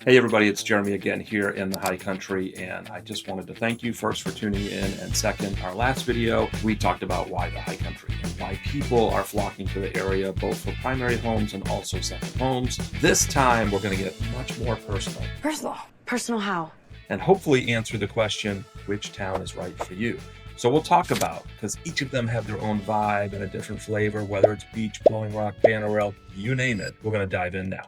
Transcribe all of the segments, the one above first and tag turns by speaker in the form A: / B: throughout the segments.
A: Hey everybody, it's Jeremy again here in the high country, and I just wanted to thank you first for tuning in, and second, our last video, we talked about why the high country and why people are flocking to the area, both for primary homes and also second homes. This time, we're going to get much more personal.
B: Personal? Personal how?
A: And hopefully answer the question, which town is right for you? So we'll talk about, because each of them have their own vibe and a different flavor, whether it's beach, Blowing Rock, Banner Elk, you name it. We're going to dive in now.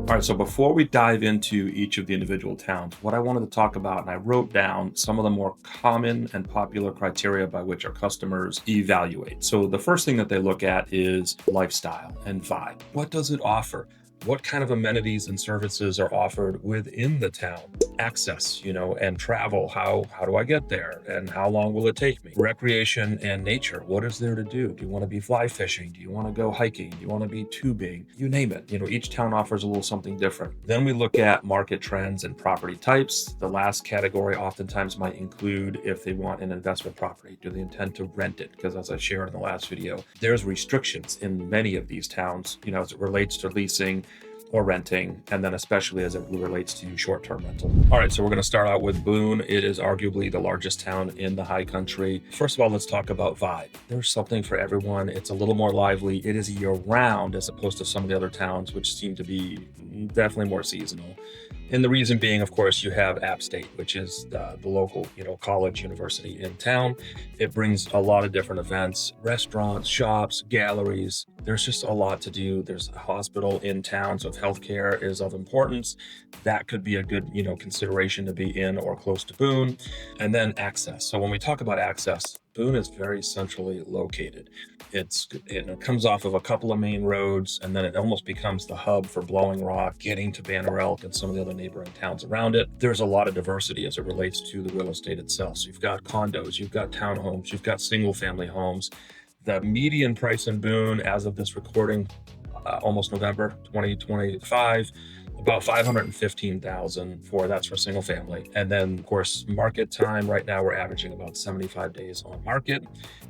A: All right, so before we dive into each of the individual towns, what I wanted to talk about, and I wrote down some of the more common and popular criteria by which our customers evaluate. So the first thing that they look at is lifestyle and vibe. What does it offer? What kind of amenities and services are offered within the town? Access, and travel. How do I get there? And how long will it take me? Recreation and nature. What is there to do? Do you want to be fly fishing? Do you want to go hiking? Do you want to be tubing? You name it. Each town offers a little something different. Then we look at market trends and property types. The last category oftentimes might include if they want an investment property. Do they intend to rent it? Because as I shared in the last video, there's restrictions in many of these towns, as it relates to leasing or renting, and then especially as it relates to short-term rental. All right, so we're going to start out with Boone. It is arguably the largest town in the high country. First of all, let's talk about vibe. There's something for everyone. It's a little more lively. It is year-round as opposed to some of the other towns, which seem to be definitely more seasonal. And the reason being, of course, you have App State, which is the local, college university in town. It brings a lot of different events, restaurants, shops, galleries. There's just a lot to do. There's a hospital in town, so if healthcare is of importance, that could be a good, consideration to be in or close to Boone. And then access. So when we talk about access, Boone is very centrally located. It comes off of a couple of main roads, and then it almost becomes the hub for Blowing Rock, getting to Banner Elk and some of the other neighboring towns around it. There's a lot of diversity as it relates to the real estate itself. So you've got condos, you've got townhomes, you've got single family homes. The median price in Boone as of this recording, almost November 2025, about $515,000 that's for single family. And then of course, market time right now, we're averaging about 75 days on market.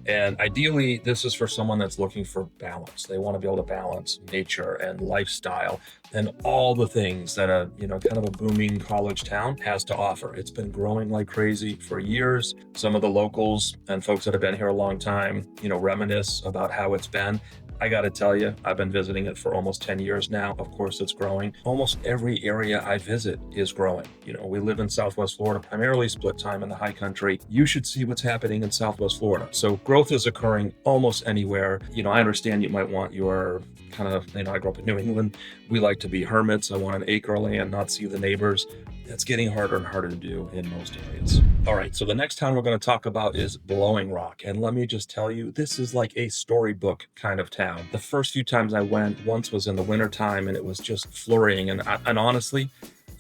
A: And ideally, this is for someone that's looking for balance. They want to be able to balance nature and lifestyle and all the things that a, kind of a booming college town has to offer. It's been growing like crazy for years. Some of the locals and folks that have been here a long time, reminisce about how it's been. I got to tell you, I've been visiting it for almost 10 years now. Of course, it's growing. Almost every area I visit is growing. We live in Southwest Florida, primarily split time in the high country. You should see what's happening in Southwest Florida. So growth is occurring almost anywhere. I understand you might want your kind of, I grew up in New England. We like to be hermits. I want an acre of land, not see the neighbors. That's getting harder and harder to do in most areas. All right, so the next town we're going to talk about is Blowing Rock. And let me just tell you, this is like a storybook kind of town. The first few times I went, once was in the wintertime, and it was just flurrying. And honestly,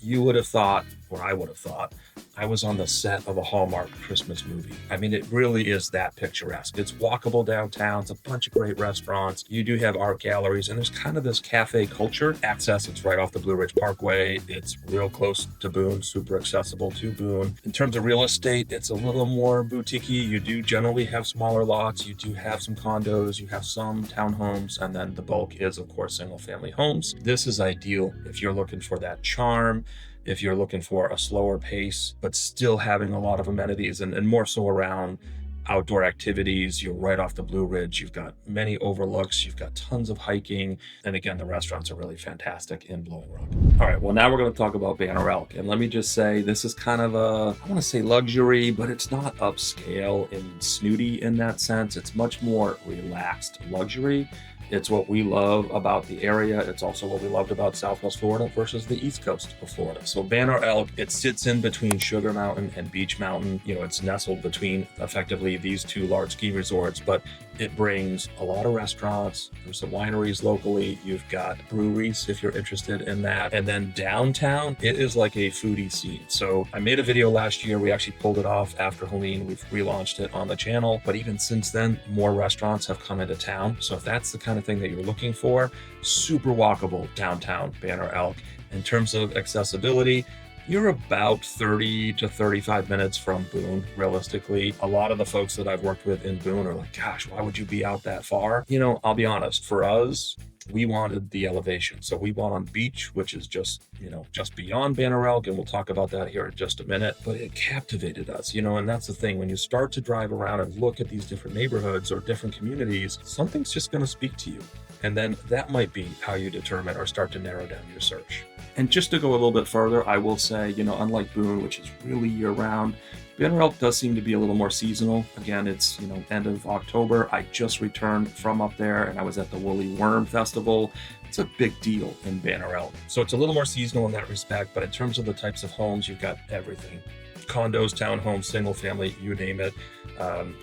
A: you would have thought, or I would have thought, I was on the set of a Hallmark Christmas movie. I mean, it really is that picturesque. It's walkable downtown. It's a bunch of great restaurants. You do have art galleries, and there's kind of this cafe culture. Access, it's right off the Blue Ridge Parkway. It's real close to Boone, super accessible to Boone. In terms of real estate, it's a little more boutique-y. You do generally have smaller lots. You do have some condos. You have some townhomes, and then the bulk is, of course, single-family homes. This is ideal if you're looking for that charm, if you're looking for a slower pace, but still having a lot of amenities and more so around outdoor activities. You're right off the Blue Ridge. You've got many overlooks. You've got tons of hiking. And again, the restaurants are really fantastic in Blowing Rock. All right, well, now we're going to talk about Banner Elk. And let me just say, this is kind of I want to say luxury, but it's not upscale and snooty in that sense. It's much more relaxed luxury. It's what we love about the area. It's also what we loved about Southwest Florida versus the East Coast of Florida. So Banner Elk, it sits in between Sugar Mountain and Beach Mountain. It's nestled between effectively these two large ski resorts, but it brings a lot of restaurants. There's some wineries locally. You've got breweries if you're interested in that. And then downtown, it is like a foodie scene. So I made a video last year. We actually pulled it off after Halloween. We've relaunched it on the channel. But even since then, more restaurants have come into town. So if that's the kind of thing that you're looking for, super walkable downtown Banner Elk. In terms of accessibility, You're about 30 to 35 minutes from Boone, realistically. A lot of the folks that I've worked with in Boone are like, gosh, why would you be out that far? I'll be honest, for us, we wanted the elevation. So we bought on beach, which is just beyond Banner Elk, and we'll talk about that here in just a minute. But it captivated us, and that's the thing. When you start to drive around and look at these different neighborhoods or different communities, something's just going to speak to you. And then that might be how you determine or start to narrow down your search. And just to go a little bit further, I will say, unlike Boone, which is really year-round, Banner Elk does seem to be a little more seasonal. Again, it's, end of October. I just returned from up there and I was at the Woolly Worm Festival. It's a big deal in Banner Elk. So it's a little more seasonal in that respect, but in terms of the types of homes, you've got everything. Condos, townhomes, single family, you name it.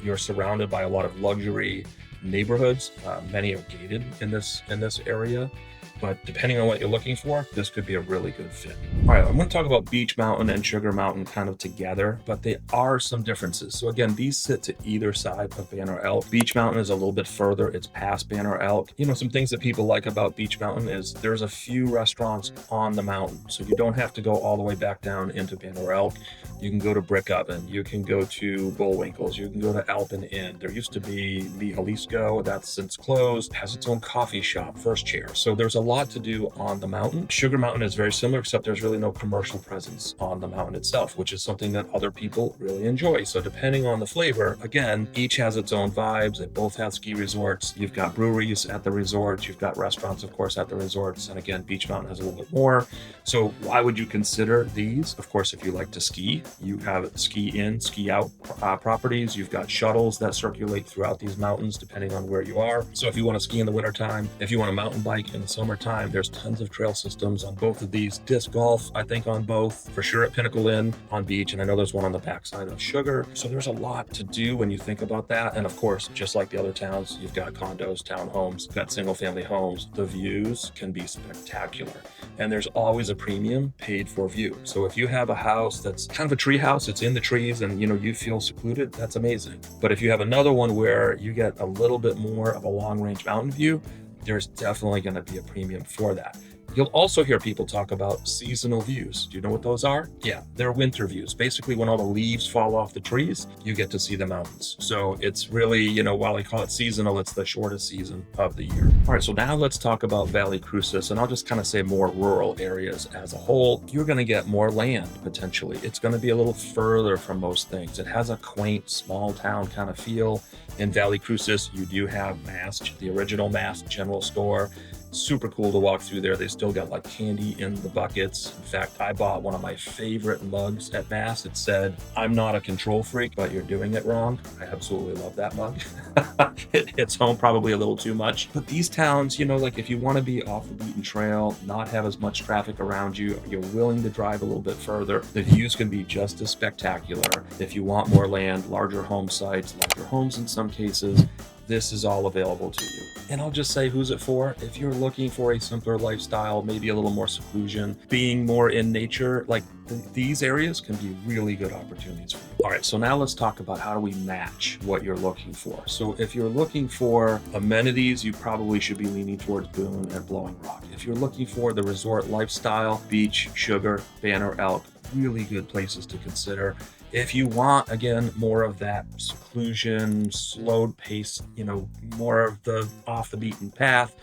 A: You're surrounded by a lot of luxury neighborhoods. Many are gated in this area. But depending on what you're looking for, this could be a really good fit. All right, I'm going to talk about Beech Mountain and Sugar Mountain kind of together, but they are some differences. So again, these sit to either side of Banner Elk. Beech Mountain is a little bit further. It's past Banner Elk. Some things that people like about Beech Mountain is there's a few restaurants on the mountain. So you don't have to go all the way back down into Banner Elk. You can go to Brick Oven. You can go to Bullwinkle's. You can go to Alpin Inn. There used to be the Jalisco. That's since closed. Has its own coffee shop, First Chair. So there's a lot to do on the mountain. Sugar Mountain is very similar, except there's really no commercial presence on the mountain itself, which is something that other people really enjoy. So depending on the flavor, again, each has its own vibes. They both have ski resorts. You've got breweries at the resorts. You've got restaurants, of course, at the resorts. And again, Beech Mountain has a little bit more. So why would you consider these? Of course, if you like to ski, you have ski in, ski out properties. You've got shuttles that circulate throughout these mountains, depending on where you are. So if you want to ski in the wintertime, if you want to mountain bike in the summertime, there's tons of trail systems on both of these. Disc golf, I think, on both, for sure at Pinnacle Inn on Beech, and I know there's one on the backside of Sugar. So there's a lot to do when you think about that. And of course, just like the other towns, you've got condos, townhomes, you've got single family homes. The views can be spectacular. And there's always a premium paid for view. So if you have a house that's kind of a tree house, it's in the trees and you feel secluded, that's amazing. But if you have another one where you get a little bit more of a long range mountain view, there's definitely going to be a premium for that. You'll also hear people talk about seasonal views. Do you know what those are? Yeah, they're winter views. Basically, when all the leaves fall off the trees, you get to see the mountains. So it's really, while I call it seasonal, it's the shortest season of the year. All right, so now let's talk about Valley Cruces, and I'll just kind of say more rural areas as a whole. You're going to get more land, potentially. It's going to be a little further from most things. It has a quaint, small town kind of feel. In Valley Cruces, you do have Mast, the original Mast general store. Super cool to walk through there. They still got like candy in the buckets. In fact, I bought one of my favorite mugs at Mast. It said, "I'm not a control freak, but you're doing it wrong." I absolutely love that mug. It hits home probably a little too much. But these towns, like if you want to be off the beaten trail, not have as much traffic around you, you're willing to drive a little bit further, the views can be just as spectacular. If you want more land, larger home sites, larger homes in some cases, this is all available to you. And I'll just say, who's it for? If you're looking for a simpler lifestyle, maybe a little more seclusion, being more in nature, like these areas can be really good opportunities for you. All right, so now let's talk about how do we match what you're looking for. So if you're looking for amenities, you probably should be leaning towards Boone and Blowing Rock. If you're looking for the resort lifestyle, Beech, Sugar, Banner Elk, really good places to consider. If you want, again, more of that seclusion, slowed pace, more of the off the beaten path,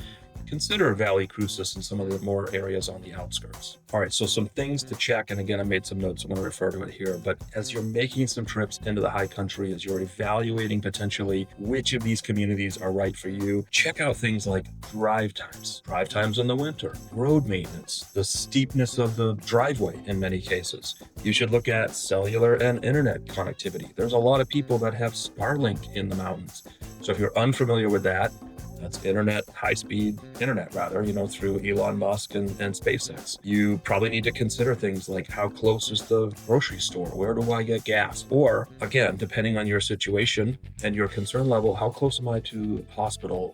A: consider Valley Cruces and some of the more areas on the outskirts. All right, so some things to check, and again, I made some notes, I'm going to refer to it here, but as you're making some trips into the high country, as you're evaluating potentially which of these communities are right for you, check out things like drive times in the winter, road maintenance, the steepness of the driveway in many cases. You should look at cellular and internet connectivity. There's a lot of people that have Starlink in the mountains. So if you're unfamiliar with that, that's internet, high-speed internet rather, through Elon Musk and SpaceX. You probably need to consider things like how close is the grocery store? Where do I get gas? Or again, depending on your situation and your concern level, how close am I to the hospital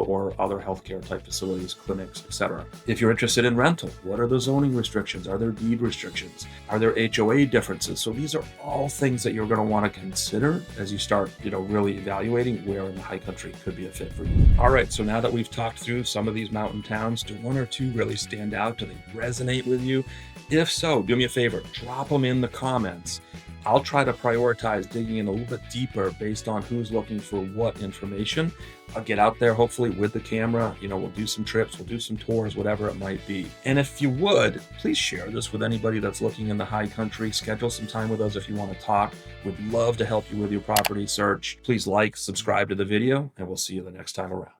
A: or other healthcare type facilities, clinics, etc. If you're interested in rental, what are the zoning restrictions? Are there deed restrictions? Are there HOA differences? So these are all things that you're going to want to consider as you start, really evaluating where in the high country could be a fit for you. All right, so now that we've talked through some of these mountain towns, do one or two really stand out? Do they resonate with you? If so, do me a favor, drop them in the comments. I'll try to prioritize digging in a little bit deeper based on who's looking for what information. I'll get out there hopefully with the camera. We'll do some trips, we'll do some tours, whatever it might be. And if you would, please share this with anybody that's looking in the high country. Schedule some time with us if you want to talk. We'd love to help you with your property search. Please like, subscribe to the video, and we'll see you the next time around.